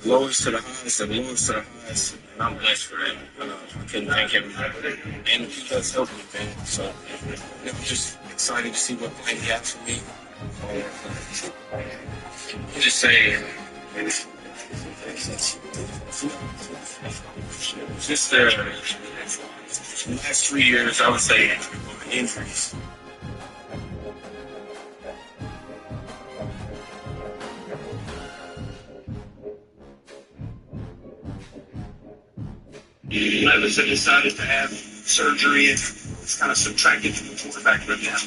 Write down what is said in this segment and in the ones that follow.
Lowest to the highest and lowest to the highest, and I'm blessed for that. I couldn't thank him enough. And the people that's helped me, man. So, I'm just excited to see what plan he has for me. Just say, just the last 3 years, I would say, injuries. Levis had decided to have surgery and it's kind of subtracted from the quarterback right now.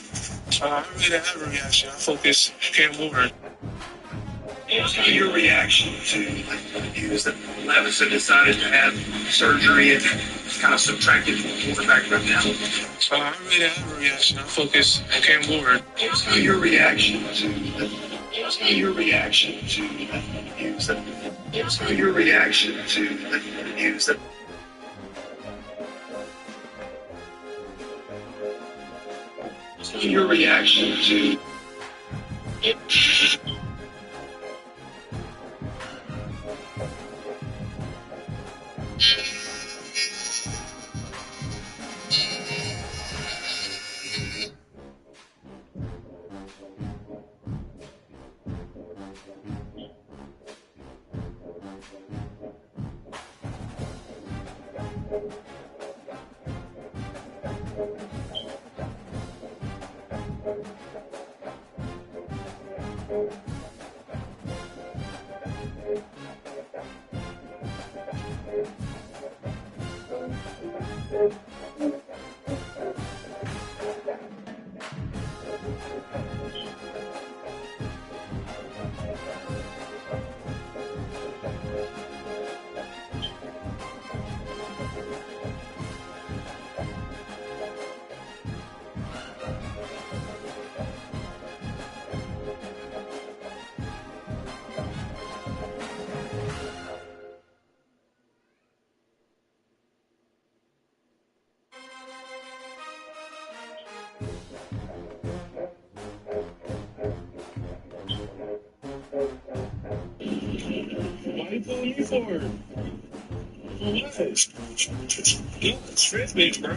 I really didn't have a reaction. I focused Cam Ward. Your reaction to the news that Levis had decided to have surgery and it's kind of subtracted from the quarterback right now? I really didn't have a reaction. I focused Cam Ward. Your reaction to the news that your reaction to the news that your reaction to Strength, bro.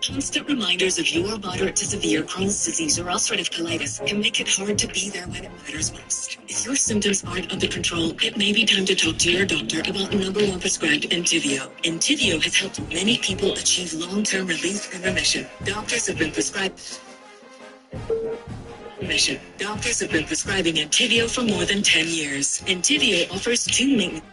Constant reminders of your moderate to severe Crohn's disease or ulcerative colitis can make it hard to be there when it matters most. If your symptoms aren't under control, it may be time to talk to your doctor about #1 prescribed Entyvio. Entyvio has helped many people achieve long-term relief and remission. Doctors have been prescribed permission. Doctors have been prescribing Entyvio for more than 10 years. Entyvio offers 2 maintenance.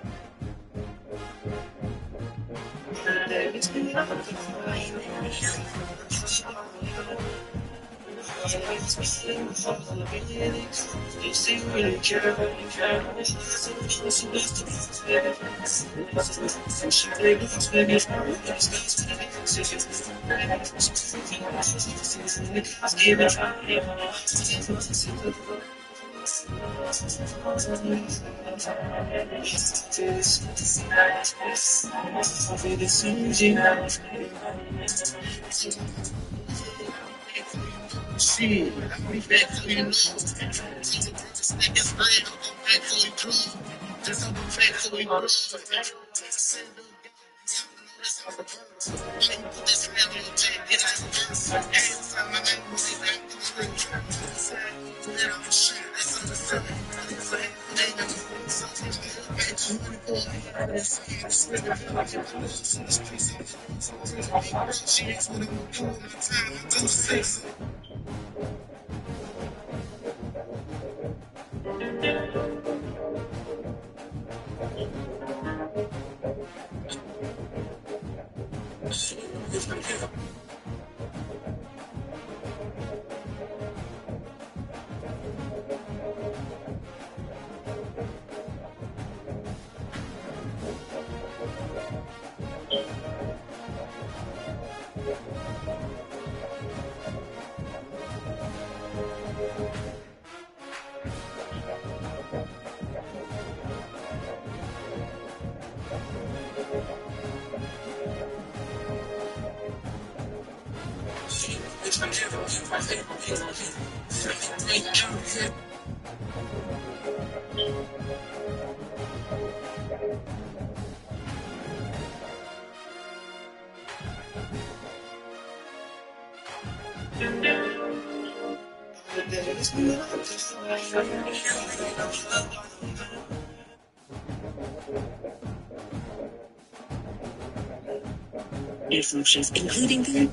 Functions, including the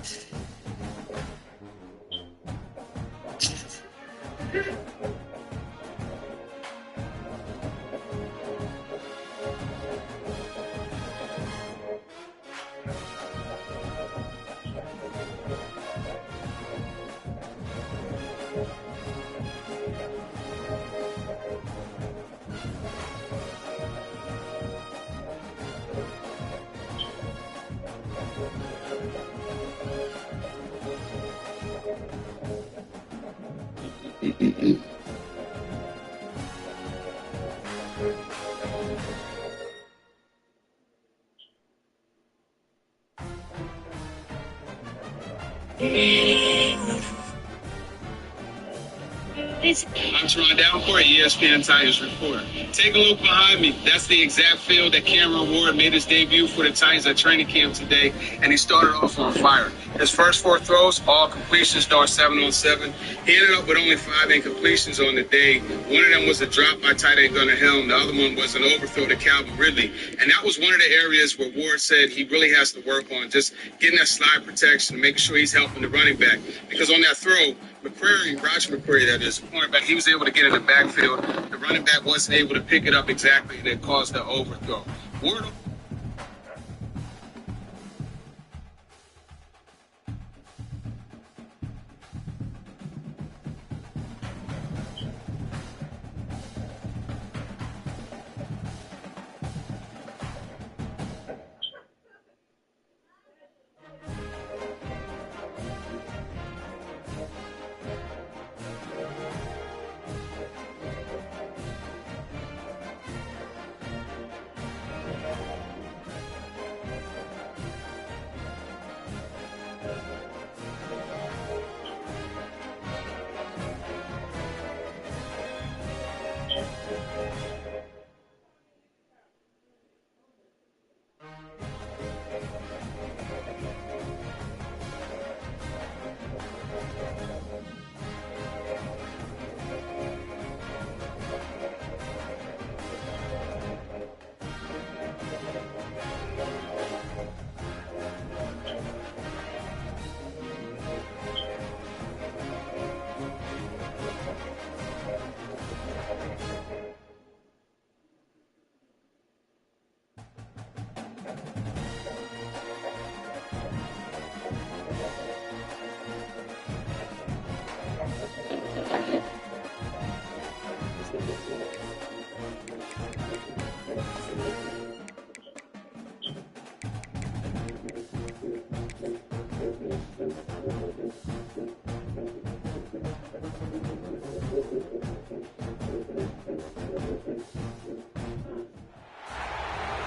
I'm Teron Davenport, ESPN Tigers reporter. Take a look behind me. That's the exact field that Cameron Ward made his debut for the Titans at training camp today, and he started off on fire. His first 4 throws, all completions, start 7-on-7. He ended up with only 5 incompletions on the day. One of them was a drop by tight end Gunnar Helm. The other one was an overthrow to Calvin Ridley. And that was one of the areas where Ward said he really has to work on, just getting that slide protection and making sure he's helping the running back. Because on that throw, Roger McCreary, that is, the cornerback, he was able to get in the backfield. The running back wasn't able to pick it up exactly, and it caused the overthrow. Ward.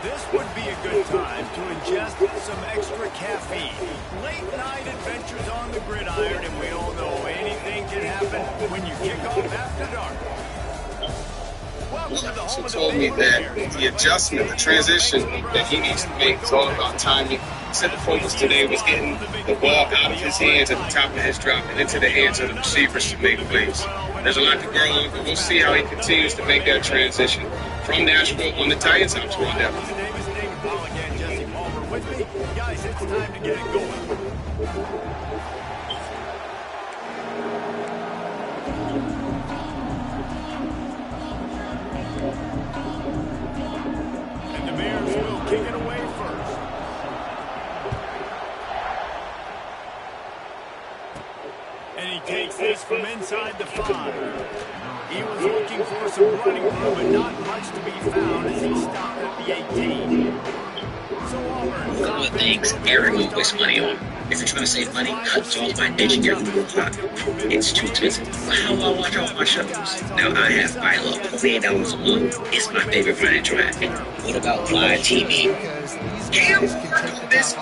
This would be a good time to ingest some extra caffeine. Late night adventures on the gridiron, and we all know anything can happen when you kick off after dark. Also told me that the adjustment, the transition that he needs to make is all about timing. He said the focus today was getting the ball out of his hands at the top of his drop and into the hands of the receivers to make plays. There's a lot to grow on, but we'll see how he continues to make that transition from Nashville on the Titans out to Rondell. Guys, it's time to get it going. And the Bears will kick it away first. And he takes this from inside the 5. He was looking for some running room, but not much to be found as he stopped at the 18. One of the things Aaron will waste money on. If you're trying to save money, cut off my digital gear from the clock. It's too expensive. But how will I watch all my shows? Now I have Philo, $48 a month. It's my favorite financial app. What about live TV? Cam Ward this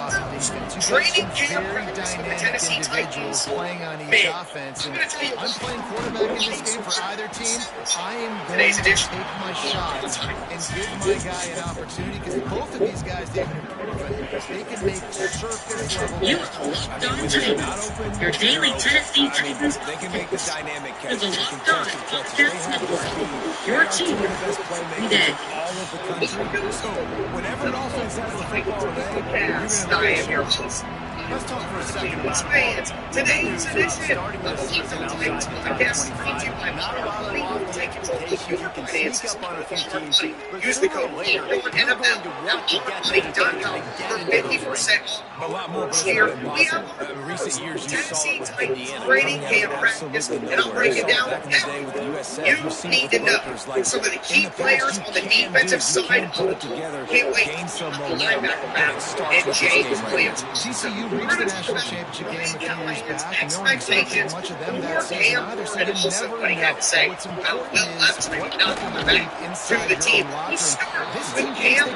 training camp practice with the Tennessee Titans. Playing on each offense. And I'm playing quarterback in this game for either team. I am going to take my shot and give my guy an opportunity because both of these guys, they can improve. They can make surface level. You locked on Titans. Your daily Tennessee Titans. They can make the dynamic catch. The Locked On Podcast Network. Your team every day. All of the country. So whenever an offense has the football today, let's talk for a second about Today's edition of the Locked On Titans podcast brought to you by Modern Money. Take control of your finances. Use the code NFL at ModernMoney.com for 50% off. Here we have Tennessee Titans training camp practice, and I'll break it down now. You need to know some of the key players on the defensive side of the ball. Can't wait to the linebacker battle and James Williams. TCU reached the national championship game a few years back, and no one expected much of them that season either, so they never know what's important is what not coming back to the team. He started with Cam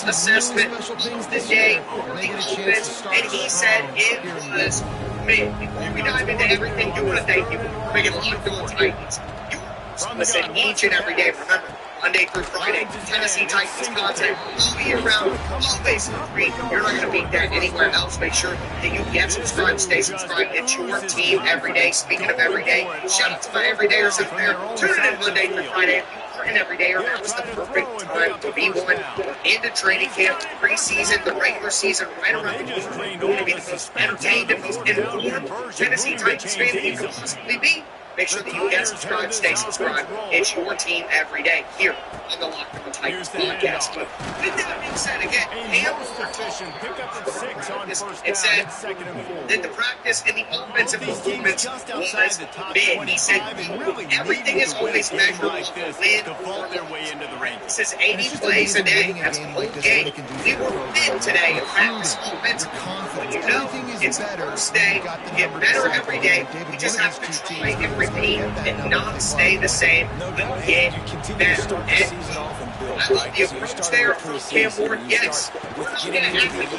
assessment the day for the offense, and he said it was me. Before we dive into everything, you want to thank you for making Locked On Titans. You listen each and every day. Remember, Monday through Friday, Tennessee Titans content all year round, always free. You're not going to beat that anywhere else. Make sure that you get subscribed, stay subscribed. It's your team every day. Speaking of every day, shout out to my everydayers out there. Tune in Monday through Friday. And every day, that was the perfect time to be one into training camp, preseason, the regular season, right around the corner. Going to be the most entertained and most informed Tennessee Titans fan that you could possibly be. Make sure that you get subscribed, stay subscribed. It's your team every day here on the Locked On Titans podcast. But with that being said, again, it said that the practice and the offensive performance was mid. He said everything is always measured win or lose. This is 80 plays a day. That's the whole game. We were mid today in practice offensively. But you know, it's the first day. Get better every day. We just have to try and repeat and not stay the same, but get better. I love the approach there from Cam Ward. Yes, we're not going to have it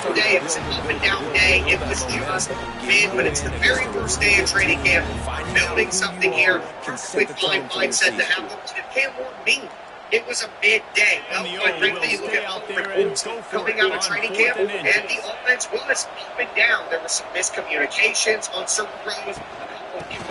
today. It was an up and down day. It was just mid, but it's the very first day of training camp. We're building something here. Perfectly fine mindset to have. What did Cam Ward mean? It was a midday. Quite frankly, you look at all the reports coming out of training camp, and the offense was up and down. There were some miscommunications on certain throws.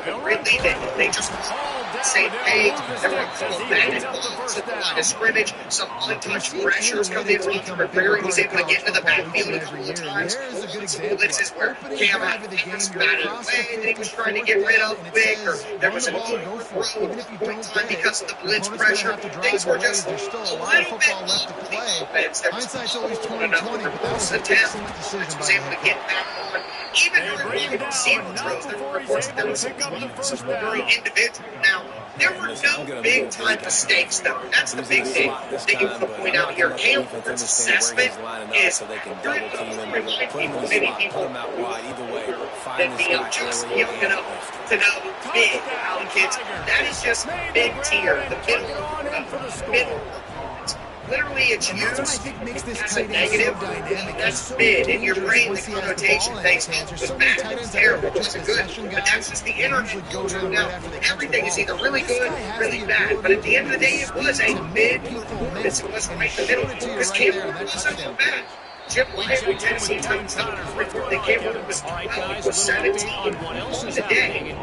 Really, they just weren't on the same page. There were a couple of bad balls at the line of scrimmage. Some untouched pressures coming in. Roger Berry was able to get into the backfield a couple of times. Some blitzes where Cam had things batted away that he was trying to get rid of quick, or there was an overthrow at one time because of the blitz pressure. Things were just a little bit off for the offense. There was another reverse attempt. Offense was able to get back on. Even during the receiver drills, there were reports that there was some very individual. Now, there were no big-time mistakes, though. That's the big thing that you want to point out here. Cam Ward's assessment is good to remind people, many people, that they are just young enough to know big kids. That is just mid-tier, the middle performance. literally it's And used that's what I think makes this as a tight end so negative. dynamic. That's mid. In your brain, the connotation thinks, oh, it was bad, it's terrible, it wasn't good. But that's just the internet culture now. Everything is either really good, really bad. But at the end of the day, it was a mid performance. It was right in the middle. Because Cameron wasn't so bad. Jim Wyatt with Tennessee Titans they came up with 12 was 17 on the day.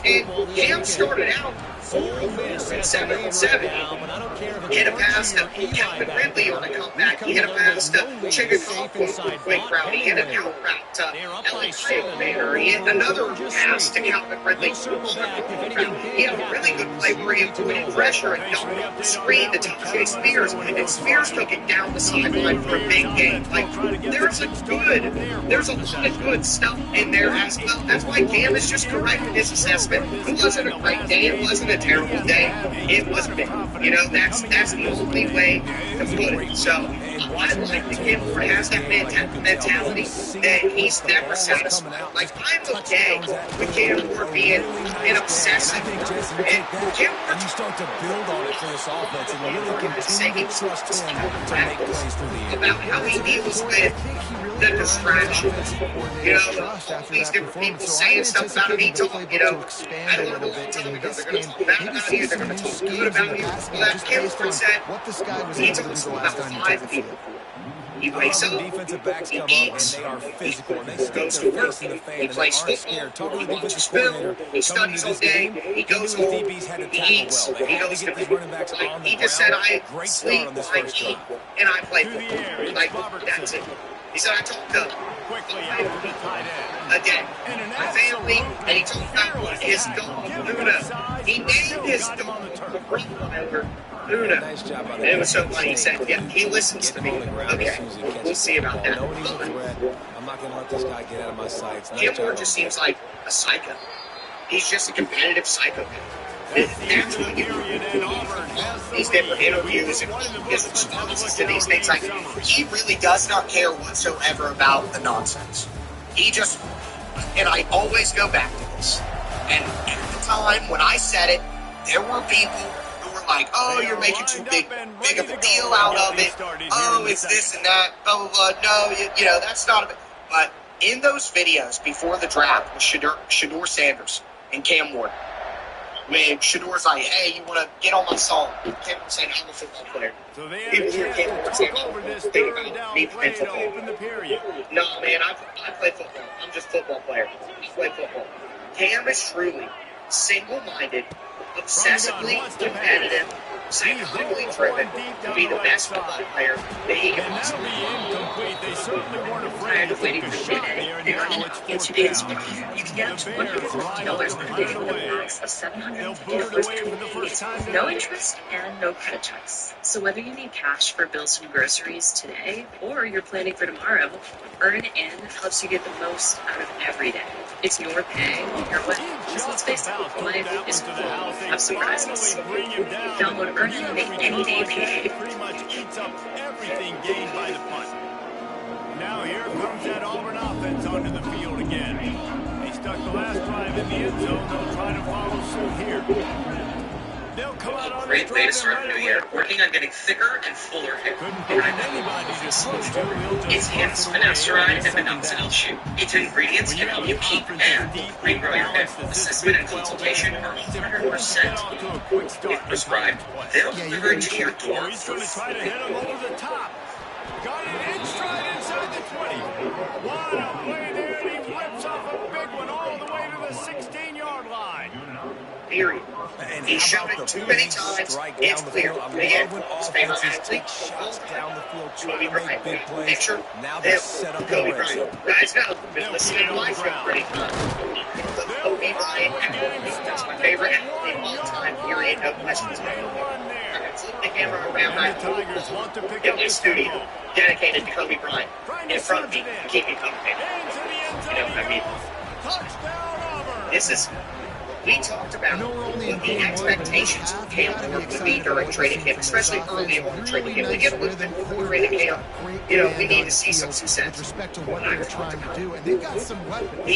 And Cam started out 4-7-7. Hit a pass to Calvin Ridley on a comeback. He hit a pass to Chigakoff with a quick route. He hit an out route to L.A. Mayer. He hit another pass to Calvin Ridley. He had a really good play where he avoided pressure and dumped screen to Tajay Spears. And Spears took it down the sideline for a big game. Like, there's a lot of good stuff in there as well. That's why Cam is just correct in his assessment. It wasn't a great day. It wasn't a terrible day. It was big. You know, that's the only way to put it. So I like that Cam Ward has that mentality that he's never satisfied. Like, I'm okay with Cam Ward being an obsessive. And Cam Ward, you start to build on it for this offense, and you really continue to trust him to make plays through the air. About how he deals with the distractions. You know, all these different people saying stuff about him. He told, you know, I don't know what time ago they're going to talk bad about you, they're going to talk good about you. Well, that Cam Ward said, he talks about 5 people. He wakes up, he eats, he goes to work, he plays football, he watches film, he studies all day, he goes home, he eats, he goes to bed. Like, he just said, I sleep, I eat, and I play football. Like, that's it. He said, I talk to a day, my family, and he talked about his dog, Luna. He named his dog Rottweiler Luna. And it was so funny. He said, yeah, he listens to me. Okay, we'll see about that. I'm not going to let this guy get out of my sights. Cam Ward just seems like a psycho. He's just a competitive psychopath. That's what you these different interviews and his responses to these things. Like, he really does not care whatsoever about the nonsense. He just, and I always go back to this. And at the time when I said it, there were people who were like, oh, you're making too big of a deal out of it. Oh, it's this and that. Blah, blah, blah. No, you know, that's not a... But in those videos before the draft with Shedeur Sanders and Cam Ward, when Shedor's like, hey, you want to get on my song? Cam Ward saying, I'm a football player. People hear Cam Ward saying, think about me playing football. No, man, I play football. I'm just a football player. I play football. Cam is truly single-minded, obsessively competitive, psychologically driven to be the best football player that he can possibly be. Tired of waiting for payday? They are now get you days with you. You can get up to $150 per day with a max of $750 per day. It's with no interest and no credit checks. So whether you need cash for bills and groceries today or you're planning for tomorrow, Earn In helps you get the most out of every day. It's your pay, your way. Because let's face it, life is full of surprises. Download Earn In and make any day pay. Pretty much eats up everything gained by the punt. Now here comes that Auburn offense onto the field again. They stuck the last drive in the end zone. They'll try to follow suit here. They'll come out on Great way to start the new year, working on getting thicker and fuller hair. It's Hans Finasteride and Minoxidil Shoe. Its ingredients can help you keep and regrow your hair. Assessment and consultation are 100%. If prescribed, they'll deliver it to your door for free. Got it in stride inside the 20. What a play there, and he rips off a big one all the way to the 16-yard line. Period. He showed it too many times. It's clear. Again, his favorite athlete, Kobe Bryant. Picture him, Kobe Bryant. Guys know, been listening to my show pretty much. Kobe Bryant, that's my favorite athlete of all time. Period. No questions. Flip the camera around right in this studio dedicated to Kobe Bryant in front of me to keep me comfortable. You know what I mean? This is, we talked about what the expectations of Cam Ward would be during training camp, especially early on in training camp. We get a little bit before training camp, you know, we need to see some success. What I talked about. Be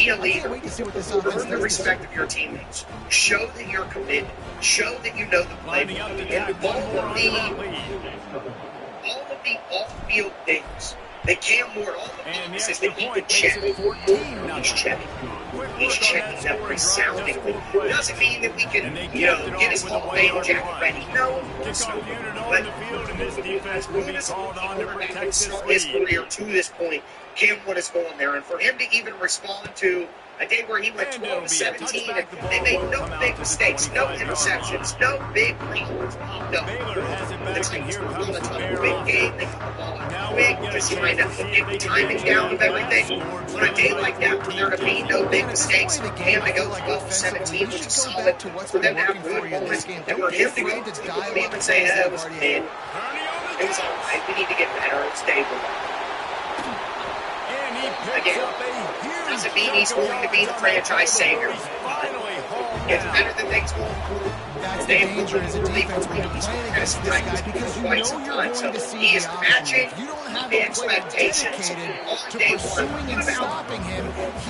a leader. Earn the respect of your teammates. Show that you're committed. Show that you know the playbook. And the off-field things that Cam Ward, all the boxes that he could check, he's checking. He's checking them resoundingly. Doesn't mean that we can, get his Hall of Fame jacket ready. No, but as good as his career to this point, Cam Ward is going there. And for him to even respond to a day where he went 12-17, and they made no big mistakes, no interceptions, no big problems. No. The Titans were on a big game. They got the ball out quick, just trying to get the timing down of everything. On a day like that, for there to be no big mistakes, and to go 12-17, which is solid, for them to have good moments, and for him to go to even say, it was mid. It was all right. We need to get better and stable. Again, doesn't mean he's going to be the franchise savior. It's better than things going forward. They've really been as Titans for quite some time. So he is matching the expectations on day one. What about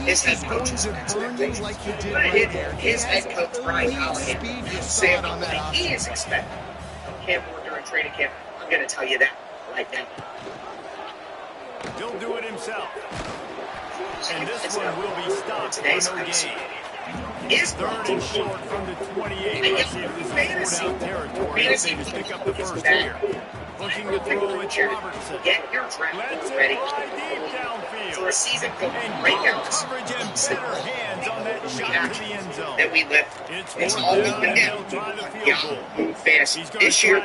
his head coach's expectations? What did his head coach, Brian Callahan, say about what he is expecting Cam Ward during training camp? I'm going to tell you that right now. He'll do it himself. And this one will be stopped for no gain. Is third and short from the 28. Let's see if this is four-down territory. If they just pick up the first here. Looking to throw it to Robertson. Get your draft ready for a season going right down the coverage and better hands on that shot to the end zone. That we live. It's all moving down. Yahoo Fantasy this year.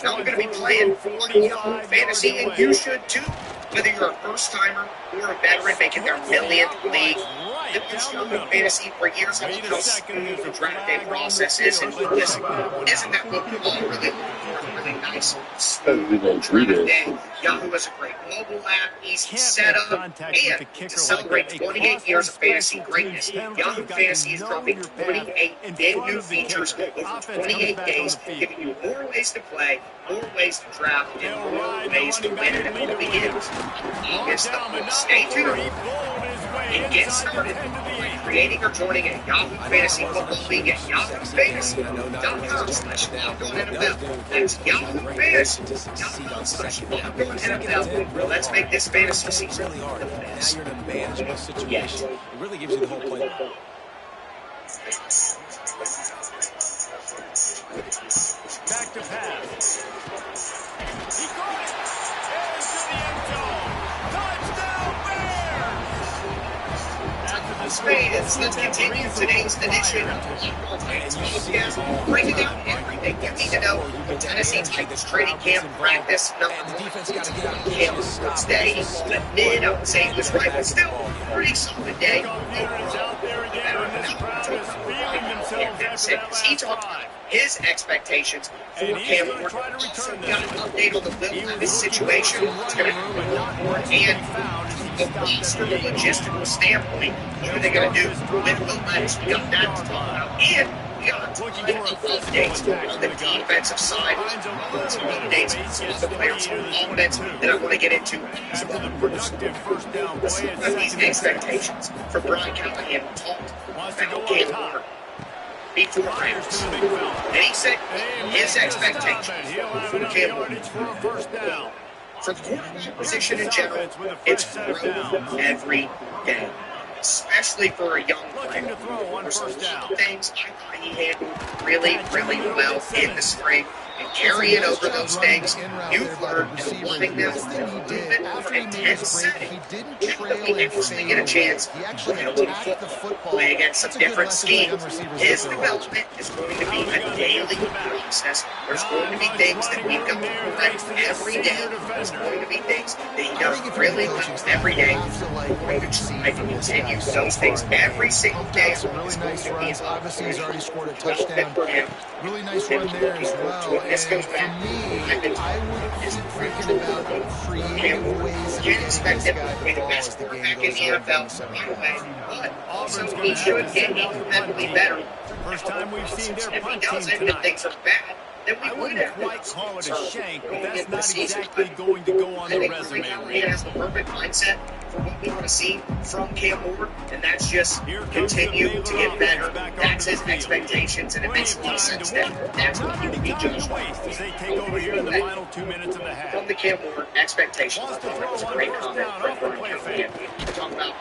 Now I'm going to be playing Yahoo Fantasy, and you should too. Whether you're a first-timer or a veteran making their millionth league, I've been Yahoo Fantasy for years. I know how smooth the draft day process is, and listen, isn't that what we all really nice, smooth draft day? Yahoo is a great mobile app, easy setup, and to celebrate 28 years of fantasy greatness, Yahoo Fantasy is dropping 28 big new features over 28 days, giving you more ways to play, more ways to draft, and more ways to win, and it all begins August the 4th. Stay tuned and get started by creating or joining a Yahoo Fantasy Football League at yahoofantasy.com/LockedOnNFL. That's yahoofantasy.com/LockedOnNFL. Let's make this fantasy season the best. Now you're in a manageable situation. It really gives you the whole play. Back to pass. He caught it. Into the end zone. Touchdown Bears! Let's continue today's edition of podcast, breaking down everything you need to know from Tennessee Titans training camp practice number 1. Cam Ward's day at mid, I would say he was right, but still pretty solid day. He talked about his expectations for Cam Ward. Also got an update on the Will Levis situation. It's going to have a lot more, and from a logistical standpoint, what are they going to do with Will Levis? We got that to talk about. And we got a ton of updates on the defensive side. Some updates on some of the players on offense that I want to get into. Some of these expectations for Brian Callahan talked about Cam Ward before Rams. And he said his expectations for Cam Ward. For the quarterback position in general, it's growth every day, especially for a young player. There's a lot of things I thought he handled really, really well in the spring. And carrying over those things you've learned and applying them in a little bit more intense setting. Now that we actually get a chance to play a little football, play against some different schemes, his development is going to be a daily process. There's going to be things that we've got to correct every day. There's going to be things that he does really well every day. We're going to try to continue those things every single day. It's going to be an opportunity for him. Really nice run there as well. This goes back. For me, I would keep thinking about creative ways to can't expect him to be the best quarterback in the NFL right away, but also he should get incrementally better. First time we've seen their if he punt team doesn't, if tonight. things are bad, then we would have quite call it a shank, but that's not exactly going to go on the resume. He has the perfect mindset. for what we want to see from Cam Ward, and that's just continue to get better. That's his expectations, and it makes a lot of sense that that's what you would be judged on. From the Cam Ward expectations, I thought it was a great comment from Vernon County talking about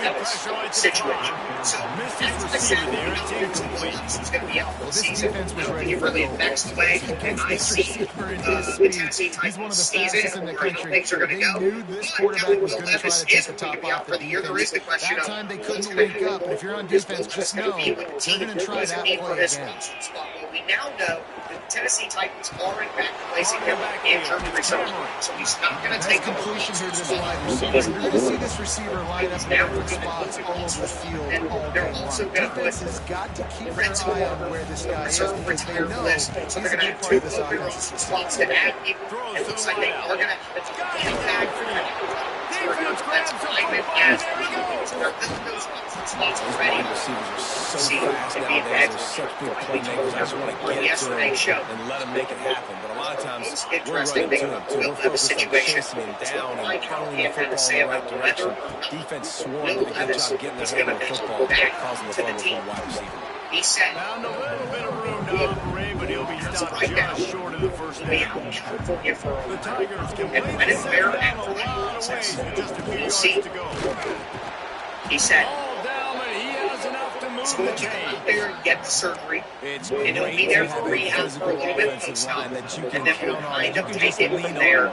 that situation. So that's the second he's going to be out for the season. I don't think it really affects the way I see the Tennessee Titans season or how things are going to go. But now Will Levis isn't going to be out for the year. There is the question of what's going to happen. But if you're on defense, just know they're going to try that play again. Well, we now know that the Tennessee Titans are in fact placing him in injured reserve. So he's not going to take completion here to this wide receiver. You're going to see this receiver line up in different spots all over the field. And they're also going to put has got to keep their eye on where this guy is because they know list. So they're going to have two open slots to add people. It looks like they are going to have an impact for defensive linemen as those slots already. So fast nowadays, they're such good playmakers. I just want to get it to them and let them make it happen. But a lot of times, we're running to them, too. We're focused on chasing him down and throwing the football in the right direction. Defense swarm did a good job getting their hand on the football, causing the fumble for a wide receiver. He said, found a little bit of room to operate, but he'll be stopped just short of the first down. The Tigers can play the second down a lot of ways with just a few yards to go. He said, Ball down, but he has enough to move he's the going to come out there and get the surgery. And he'll be Great there to for have rehab a for a little bit post-op. And then we'll kind of take it from there.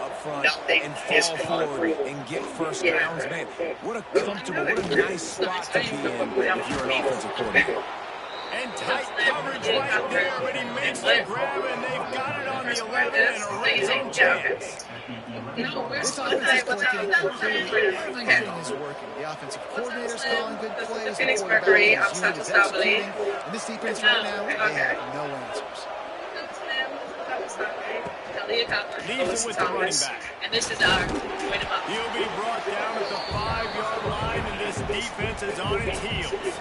Nothing is concrete. And get first downs, man. What a comfortable, what a nice spot to be in if you're an offensive coordinator. And tight coverage right there, but he makes the grab, and they've got it on the 11 and a red zone chance. This offense is clicking. Everything is working. The offensive coordinator's calling good plays. The Phoenix Mercury, I'm quarterback is Stabile. and this defense right now, they have no answers. Leaves it with the running back. And this is our win him up. He'll be brought down at the 5-yard line, and this defense is on its heels.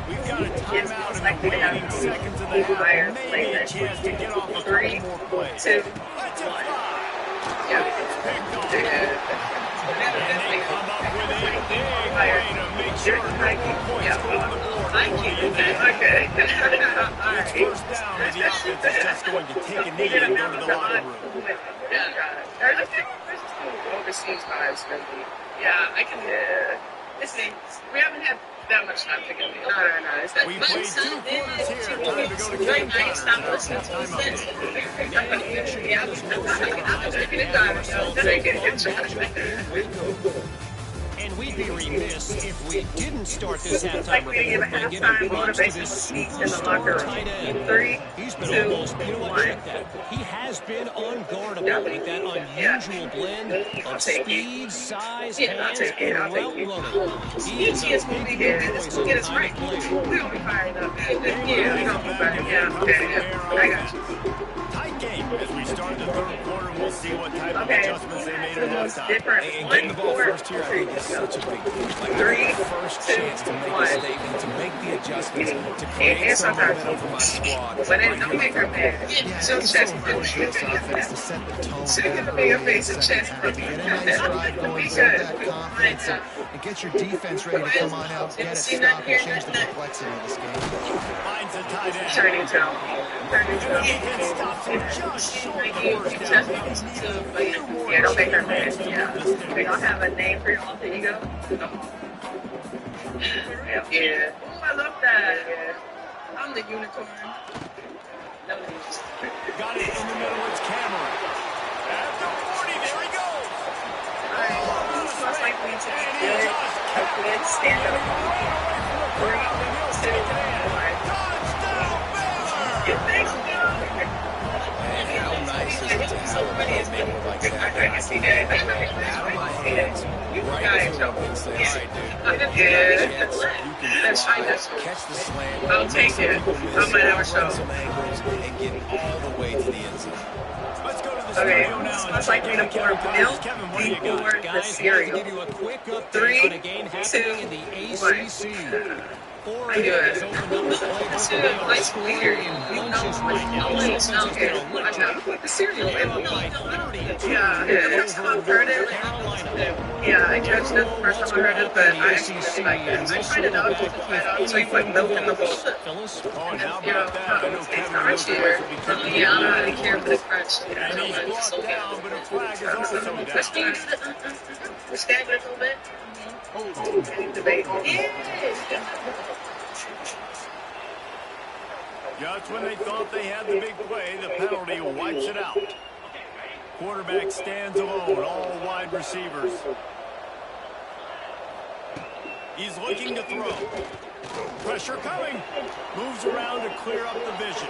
We've got a timeout in the waning seconds of the half. Maybe a chance to get off a couple more plays. 2, 1. Yeah. It's picked off. And they come up with a big way to make sure no points go on the board before the end of the game. It's first down, and the offense is just going to take a knee and go to the locker room. Overseas vibes, maybe. Yeah, I can. Listen, we haven't had that much time to get me. No. It's like, We played 2 quarters here. Time to go to game time. Stop listening to Time out. And we'd be remiss if we didn't start this halftime Like we give a report by giving halftime props to motivation this speech in the locker superstar room. tight end. 3, He's been 2, almost, you know what, 1. check that. He has been unguardable with that unusual blend of speed, size, hands, and route running. He is a big voice of the kind of player. We don't be fired up. Yeah, we don't be fired up. Yeah, okay. I got you. Tight game as we start the third quarter. We'll see what type of Okay. adjustments they made The at most halftime. different. And 1, getting the ball 4, first here, I think, is such a big deal. Like, 3, the first 2, chance to make 1. a statement, to make the adjustments, to And create some sometimes momentum for my squad. But it don't make her mad. Yeah, So it's so chest. important for this offense to set the tone. So get the bigger face and chest. Get a nice drive going, Be build good. that confidence, and get your defense ready to come on out, get it, stop, and change the complexity of this game. Finds a tight end. Turning tail. Turning tail. Defense stops him just short of the first down. Yeah, don't make her mad. Yeah. We don't have a name for your alter ego. Yeah. Oh, I love that. Yeah. I'm the unicorn. No, Got it in the middle. It's Cameron. At the 40, there he goes. Looks like we need to be good. Good stand up. 3, 2, 1. It makes me And how nice is it to have a playmaker like that? I can see that. Out of my hands, right guys into don't- it and say, all right, dude. I'm good. Chance, you can That's fly, fine. catch the slam, I'll make take some it. people I miss, might have a run show. some angles, and get all the way to the end zone. Let's go to the Okay, studio now. smells like peanut butter milk Kevin, what do you got? before the Guys, cereal. to give you a quick update 3, on a game happening in the 2, 1. ACC. Or I do has it. opened up the playbook It's to be able to nice score weird. in You know, bunches right now. no, This it's not offense good. has done a Watch out. Put the cereal in. Up No, by no, I don't. 32 Yeah, the first time I've heard it. Carolina. Yeah, I judged it the first time I heard it, but I actually really like it. I tried it out just to try it out. So you put milk in the bowl. Phyllis? And then, you know, it's crunchy here. Yeah, I don't really care for the crunch. I don't know, it's so down, but a flag is also down. Let's do it. We're stabbing it a little bit. Oh, debate. Yeah. Just when they thought they had the big play, the penalty wipes it out. Quarterback stands alone, all wide receivers. He's looking to throw. Pressure coming. Moves around to clear up the vision.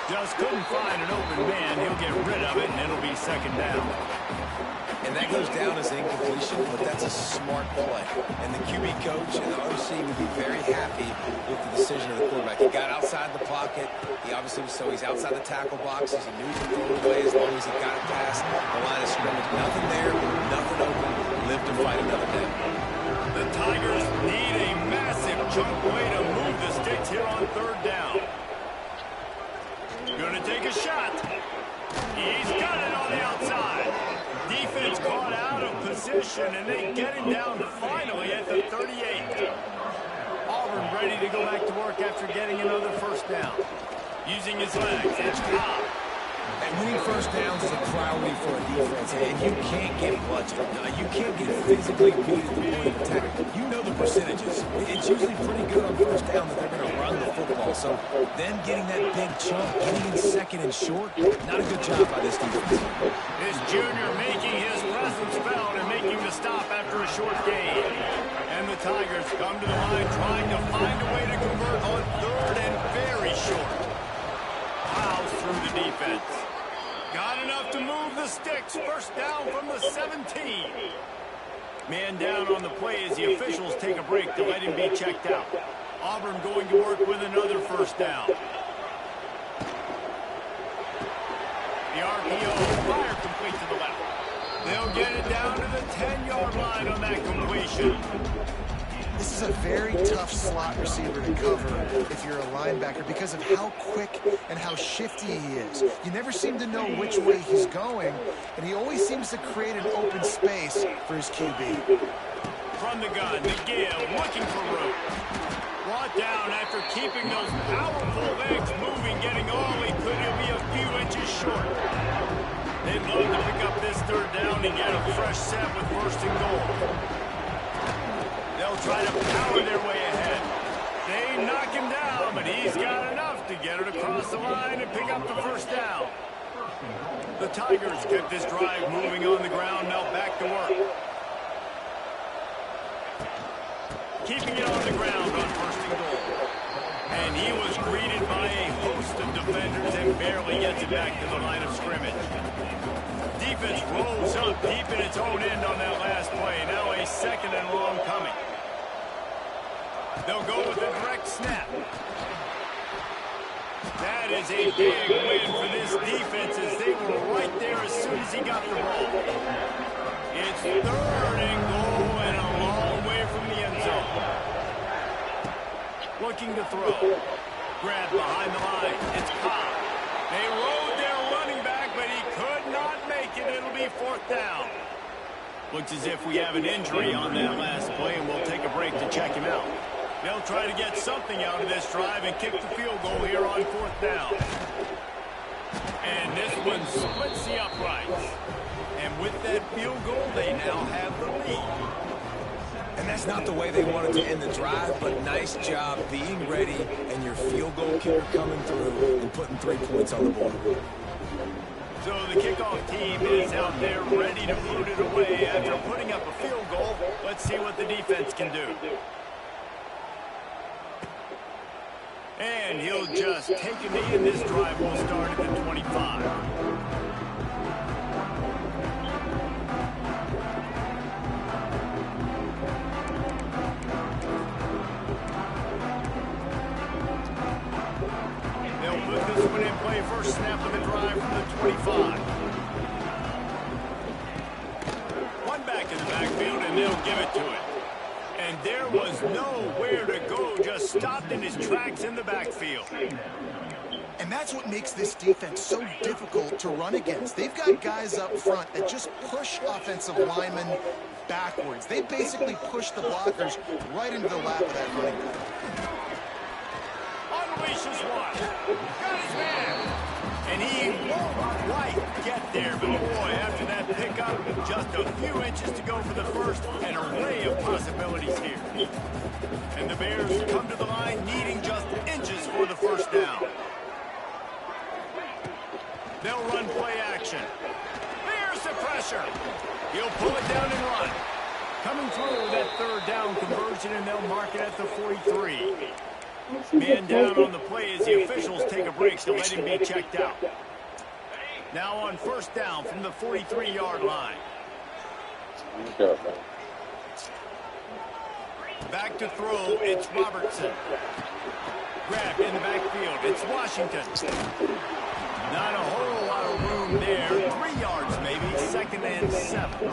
Just couldn't find an open man. He'll get rid of it, and it'll be second down. And that goes down as incompletion, but that's a smart play. And the QB coach and the OC would be very happy with the decision of the quarterback. He got outside the pocket. He obviously was so he's outside the tackle boxes. He knew he could throw it away as long as he got it past the line of scrimmage. Nothing there, nothing open. Live to fight another down. The Tigers need a massive chunk play to move the sticks here on third down. Gonna take a shot. He's got it on the outside. Defense caught out of position, and they get him down finally at the 38. Auburn ready to go back to work after getting another first down. Using his legs, it's Cobb. And winning first downs is a priority for a defense, and you can't get bludgeoned. You can't get physically beat at the point of attack. You know the percentages. It's usually pretty good on first down that they're going to run the football. So them getting that big chunk, getting in second and short, not a good job by this defense. This junior making his presence felt and making the stop after a short gain. And the Tigers come to the line trying to find a way to convert on third and very short. Plows through the defense. Got enough to move the sticks. First down from the 17. Man down on the play as the officials take a break to let him be checked out. Auburn going to work with another first down. The RPO fire complete to the left. They'll get it down to the 10-yard line on that completion. This is a very tough slot receiver to cover if you're a linebacker because of how quick and how shifty he is. You never seem to know which way he's going, and he always seems to create an open space for his QB. From the gun, McGill looking for room. Brought down after keeping those powerful legs moving, getting all he could. He'll be a few inches short. They'd love to pick up this third down and get a fresh set with first and goal. They'll try to power their way ahead. They knock him down, but he's got enough to get it across the line and pick up the first down. The Tigers get this drive moving on the ground, now back to work. Keeping it on the ground on first and goal. And he was greeted by a host of defenders and barely gets it back to the line of scrimmage. Defense rolls up deep in its own end on that last play. Now a second and long coming. They'll go with a direct snap. That is a big win for this defense as they were right there as soon as he got the ball. It's third and goal and a long way from the end zone. Looking to throw. Grab behind the line. It's Cobb. They rode their running back, but he could not make it. It'll be fourth down. Looks as if we have an injury on that last play, and we'll take a break to check him out. They'll try to get something out of this drive and kick the field goal here on fourth down. And this one splits the uprights. And with that field goal, they now have the lead. And that's not the way they wanted to end the drive, but nice job being ready and your field goal kicker coming through and putting 3 points on the board. So the kickoff team is out there ready to put it away after putting up a field goal. Let's see what the defense can do. And he'll just take a knee, and this drive will start at the 25. They'll put this one in play. First snap of the drive from the 25. One back in the backfield, and they'll give it to it. And there was nowhere to go, just stopped in his tracks in the backfield. And that's what makes this defense so difficult to run against. They've got guys up front that just push offensive linemen backwards. They basically push the blockers right into the lap of that running back. Unleashes one. Got his man. And he won't quite get there, but boy, after that pickup, just a few inches to go for the first, an array of possibilities here. And the Bears come to the line needing just inches for the first down. They'll run play action. There's the pressure. He'll pull it down and run. Coming through that third down conversion, and they'll mark it at the 43. Man down on the play as the officials take a break to let him be checked out. Now on first down from the 43-yard line. Back to throw, it's Robertson. Grab in the backfield, it's Washington. Not a whole lot of room there. 3 yards maybe, 2nd and 7.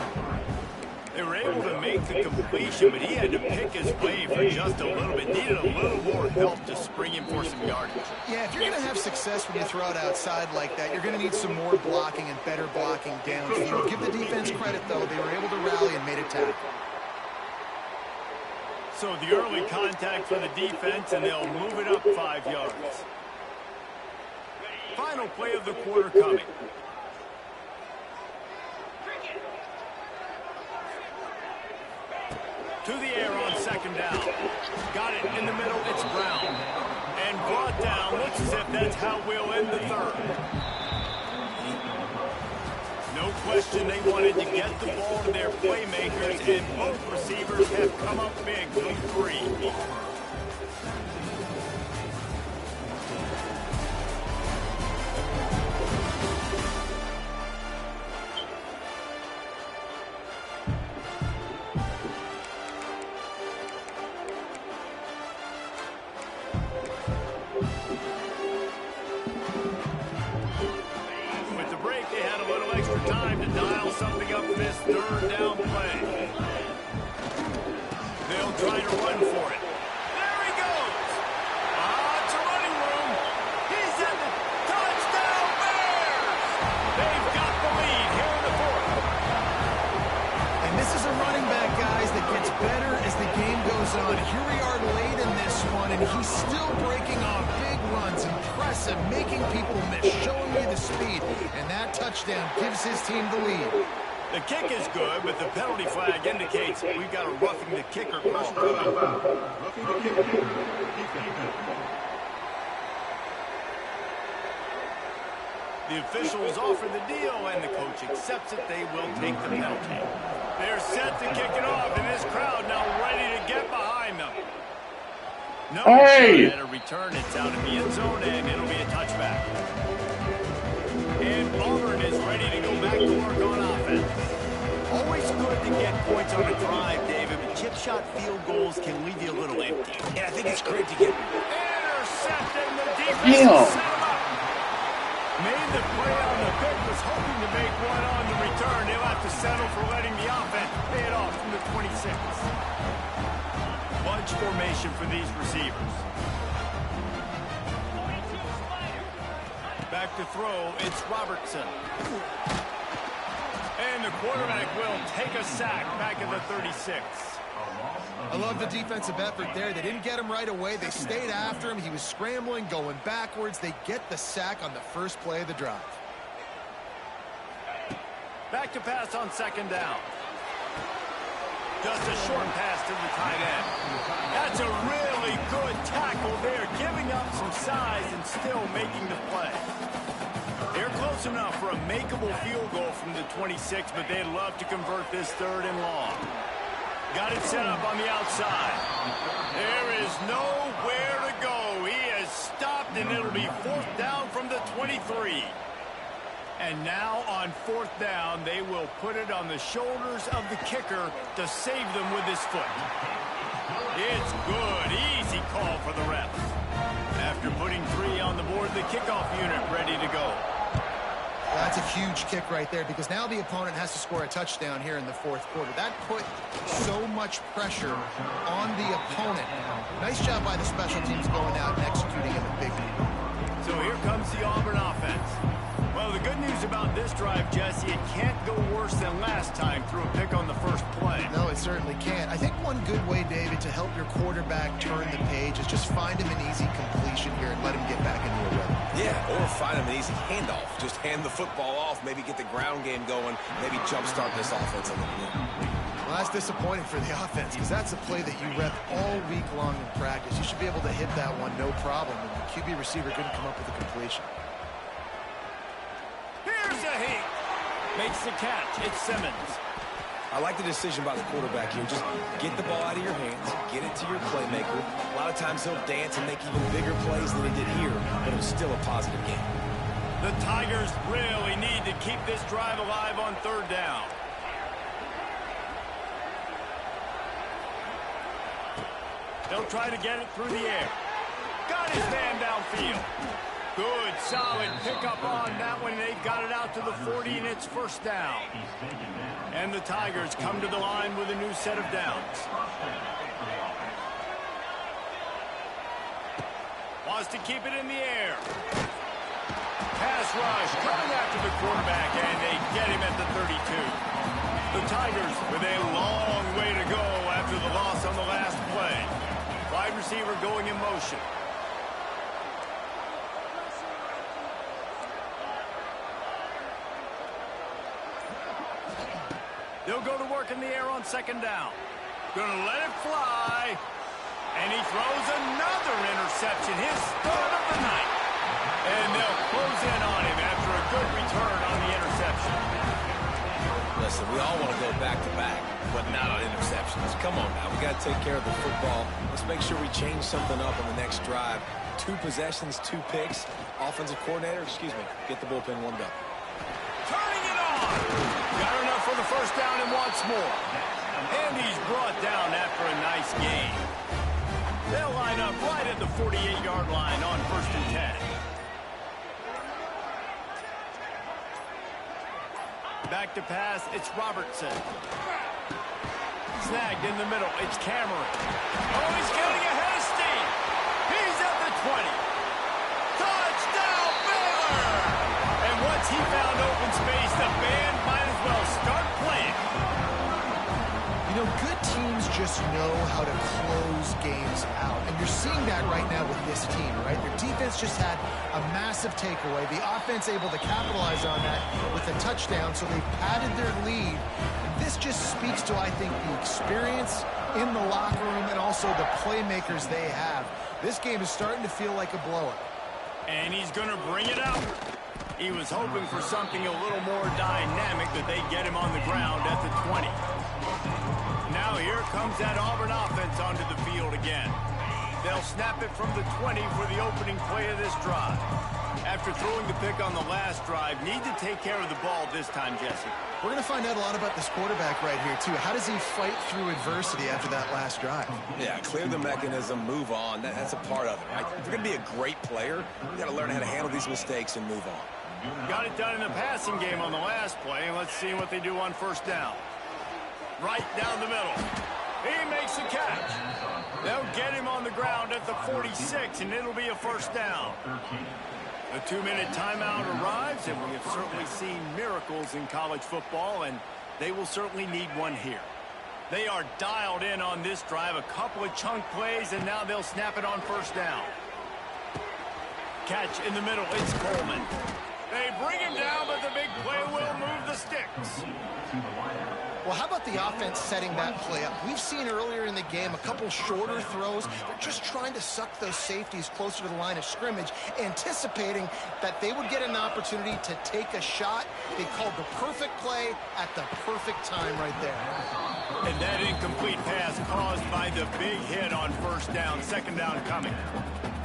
They were able to make the completion, but he had to pick his way for just a little bit. Needed a little more help to spring him for some yardage. Yeah, if you're going to have success when you throw it outside like that, you're going to need some more blocking and better blocking downfield. Give the defense credit, though. They were able to rally and made a tackle. So the early contact for the defense, and they'll move it up 5 yards. Final play of the quarter coming. To the air on 2nd down. Got it in the middle, it's Brown. And brought down, looks as if that's how we'll end the third. No question they wanted to get the ball to their playmakers, and both receivers have come up big from 3. Time to dial something up this third down play. They'll try to run for it. There he goes. It's a running room. He's at the touchdown Bears. They've got the lead here in the 4th. And this is a running back, guys, that gets better as the game goes on. Here we are late in this one, and he's still breaking off big runs. Impressive, making people miss, showing me the speed. And that touchdown gives his team the lead. The kick is good, but the penalty flag indicates we've got a roughing the kicker call coming. The officials offer the deal, and the coach accepts it. They will take the penalty. They're set to kick it off, and this crowd now ready to get behind them. No shot at a return. It's out in the end zone, and it'll be a touchback. And Auburn is ready to go back to work on offense. Always good to get points on a drive, David, but chip shot field goals can leave you a little empty. And I think it's great to get intercepted, and the defense set him up. Made the play on the pick, was hoping to make one on the return. They'll have to settle for letting the offense pay it off from the 26. Bunch formation for these receivers. Back to throw, it's Robertson. And the quarterback will take a sack back at the 36. I love the defensive effort there. They didn't get him right away. They stayed after him. He was scrambling, going backwards. They get the sack on the first play of the drive. Back to pass on 2nd down. Just a short pass to the tight end. That's a really good tackle there, giving up some size and still making the play. They're close enough for a makeable field goal from the 26, but they'd love to convert this 3rd and long. Got it set up on the outside. There is nowhere to go. He has stopped, and it'll be 4th down from the 23. And now on 4th down, they will put it on the shoulders of the kicker to save them with his foot. It's good. Easy call for the refs. After putting 3 on the board, the kickoff unit ready to go. Well, that's a huge kick right there because now the opponent has to score a touchdown here in the fourth quarter. That put so much pressure on the opponent. Nice job by the special teams going out and executing in the big game. So here comes the Auburn offense. Well, the good news about this drive, Jesse, it can't go worse than last time through a pick on the first play. No, it certainly can't. I think one good way, David, to help your quarterback turn the page is just find him an easy completion here and let him get back into a rhythm. Yeah, or find him an easy handoff. Just hand the football off, maybe get the ground game going, maybe jumpstart this offense a little bit. Well, that's disappointing for the offense because that's a play that you rep all week long in practice. You should be able to hit that one no problem, and the QB receiver couldn't come up with a completion. Here's a heat. Makes the catch. It's Simmons. I like the decision by the quarterback here. Just get the ball out of your hands, get it to your playmaker. A lot of times he'll dance and make even bigger plays than he did here, but it was still a positive game. The Tigers really need to keep this drive alive on third down. They'll try to get it through the air. Got his man downfield. Good, solid pickup on that one. They got it out to the 40, and it's first down. And the Tigers come to the line with a new set of downs. Wants to keep it in the air. Pass rush coming after the quarterback, and they get him at the 32. The Tigers with a long way to go after the loss on the last play. Wide receiver going in motion. They'll go to work in the air on second down. Gonna let it fly. And he throws another interception. His third of the night. And they'll close in on him after a good return on the interception. Listen, we all want to go back-to-back, but not on interceptions. Come on now. We got to take care of the football. Let's make sure we change something up on the next drive. 2 possessions, 2 picks. Offensive coordinator, get the bullpen warmed up. Turning it on. Got enough for the first down and wants more. And he's brought down after a nice game. They'll line up right at the 48-yard line on 1st and 10. Back to pass, it's Robertson. Snagged in the middle, it's Cameron. Oh, he's getting ahead of steam. He's at the 20. Touchdown, Baylor! And once he found open space, the band might as well start playing. You know, good teams just know how to close games out. And you're seeing that right now with this team, right? Their defense just had a massive takeaway. The offense able to capitalize on that with a touchdown, so they padded their lead. And this just speaks to, I think, the experience in the locker room and also the playmakers they have. This game is starting to feel like a blowout. And he's going to bring it out. He was hoping for something a little more dynamic, that they get him on the ground at the 20. Now here comes that Auburn offense onto the field again. They'll snap it from the 20 for the opening play of this drive. After throwing the pick on the last drive, need to take care of the ball this time, Jesse. We're going to find out a lot about this quarterback right here, too. How does he fight through adversity after that last drive? Yeah, clear the mechanism, move on. That's a part of it, right? If you're going to be a great player, you got to learn how to handle these mistakes and move on. Got it done in the passing game on the last play, and let's see what they do on first down. Right down the middle. He makes the catch. They'll get him on the ground at the 46, and it'll be a first down. The 2-minute timeout arrives, and we have certainly seen miracles in college football, and they will certainly need one here. They are dialed in on this drive, a couple of chunk plays, and now they'll snap it on first down. Catch in the middle, it's Coleman. They bring him down, but the big play will move the sticks. Well, how about the offense setting that play up? We've seen earlier in the game a couple shorter throws. They're just trying to suck those safeties closer to the line of scrimmage, anticipating that they would get an opportunity to take a shot. They called the perfect play at the perfect time right there. And that incomplete pass caused by the big hit on first down, second down coming.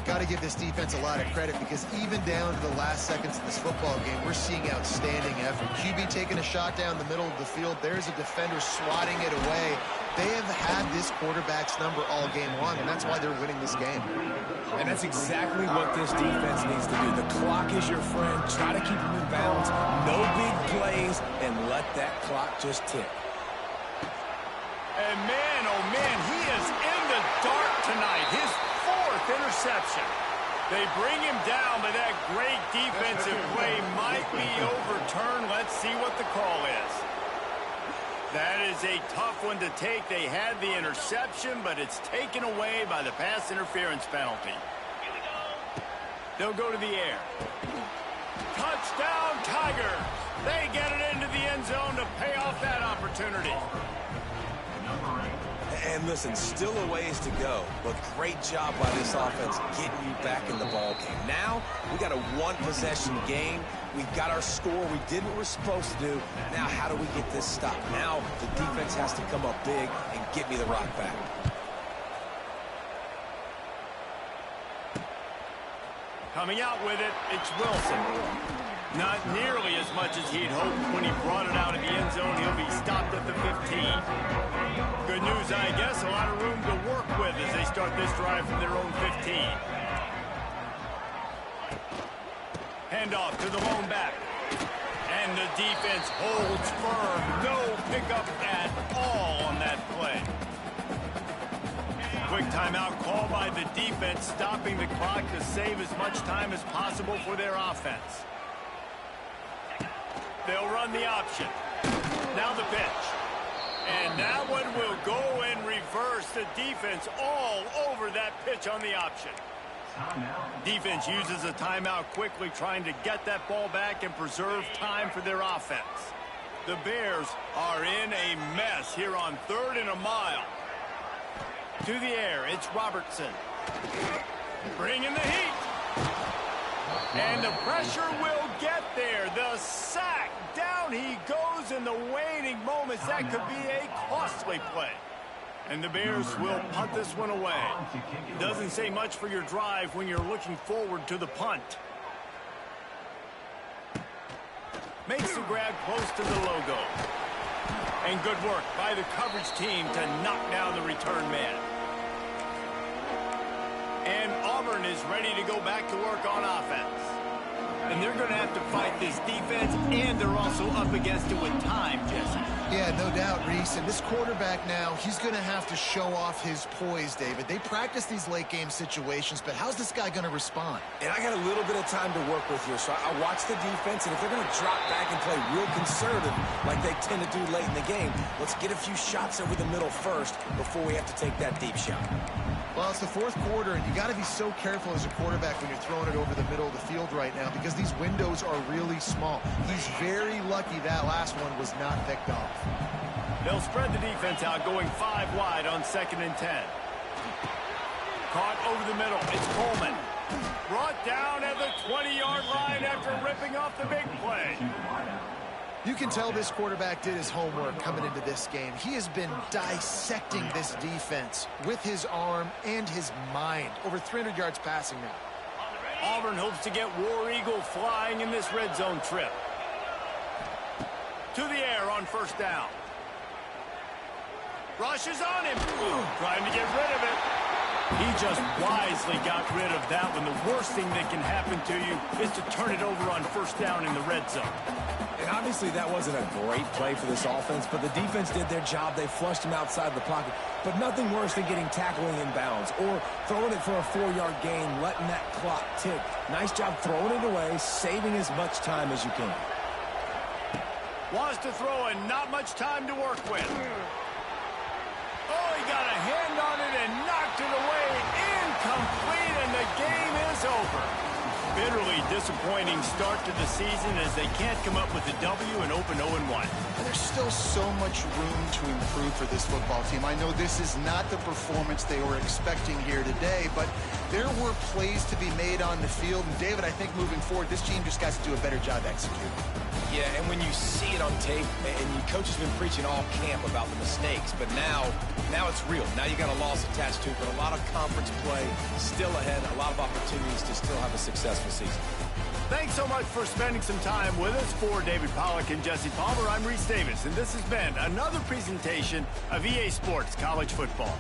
Got to give this defense a lot of credit because even down to the last seconds of this football game, we're seeing outstanding effort. QB taking a shot down the middle of the field. There's a defender swatting it away. They have had this quarterback's number all game long, and that's why they're winning this game. And that's exactly what this defense needs to do. The clock is your friend. Try to keep them in bounds. No big plays, and let that clock just tick. And man, oh man, he is in the dark tonight. His 4th interception. They bring him down, but that great defensive play might be overturned. Let's see what the call is. That is a tough one to take. They had the interception, but it's taken away by the pass interference penalty. They'll go to the air. Touchdown, Tigers! They get it into the end zone to pay off that opportunity. And listen, still a ways to go, but great job by this offense getting you back in the ball game. Now, we got a 1-possession game. We got our score. We did what we're supposed to do. Now, how do we get this stopped? Now, the defense has to come up big and get me the rock back. Coming out with it, it's Wilson. Not nearly as much as he'd hoped when he brought it out of the end zone. He'll be stopped at the 15. Good news, I guess. A lot of room to work with as they start this drive from their own 15. Handoff to the lone back. And the defense holds firm. No pickup at all on that play. Quick timeout call by the defense, stopping the clock to save as much time as possible for their offense. They'll run the option. Now the pitch. And that one will go and reverse. The defense all over that pitch on the option. Defense uses a timeout quickly, trying to get that ball back and preserve time for their offense. The Bears are in a mess here on 3rd and a mile. To the air, it's Robertson. Bringing the heat. And the pressure will get there. The sack. Down he goes in the waning moments. That could be a costly play. And the Bears will punt this one away. Doesn't say much for your drive when you're looking forward to the punt. Makes the grab close to the logo. And good work by the coverage team to knock down the return man. And Auburn is ready to go back to work on offense. And they're going to have to fight this defense, and they're also up against it with time, Jesse. Yeah, no doubt, Reese. And this quarterback now, he's going to have to show off his poise, David. They practice these late-game situations, but how's this guy going to respond? And I got a little bit of time to work with here, so I watch the defense, and if they're going to drop back and play real conservative like they tend to do late in the game, let's get a few shots over the middle first before we have to take that deep shot. Well, it's the 4th quarter, and you got to be so careful as a quarterback when you're throwing it over the middle of the field right now because these windows are really small. He's very lucky that last one was not picked off. They'll spread the defense out, going 5 wide on 2nd and 10. Caught over the middle. It's Coleman. Brought down at the 20-yard line after ripping off the big play. You can tell this quarterback did his homework coming into this game. He has been dissecting this defense with his arm and his mind. Over 300 yards passing now. Auburn hopes to get War Eagle flying in this red zone trip. To the air on 1st down. Rushes on him. Trying to get rid of it. He just wisely got rid of that one. The worst thing that can happen to you is to turn it over on 1st down in the red zone. And obviously that wasn't a great play for this offense, but the defense did their job. They flushed him outside the pocket. But nothing worse than getting tackling in bounds or throwing it for a 4-yard gain, letting that clock tick. Nice job throwing it away, saving as much time as you can. Wants to throw and not much time to work with. Oh, he got a hand on it and knocked it away. Incomplete, and the game is over. Bitterly disappointing start to the season as they can't come up with a W and open 0-1. There's still so much room to improve for this football team. I know this is not the performance they were expecting here today, but there were plays to be made on the field. And David, I think moving forward, this team just got to do a better job executing. Yeah, and when you see it on tape, and your coach has been preaching all camp about the mistakes, but now it's real. Now you got a loss attached to it, but a lot of conference play still ahead, a lot of opportunities to still have a successful season. Thanks so much for spending some time with us. For David Pollack and Jesse Palmer, I'm Reese Davis, and this has been another presentation of EA Sports College Football.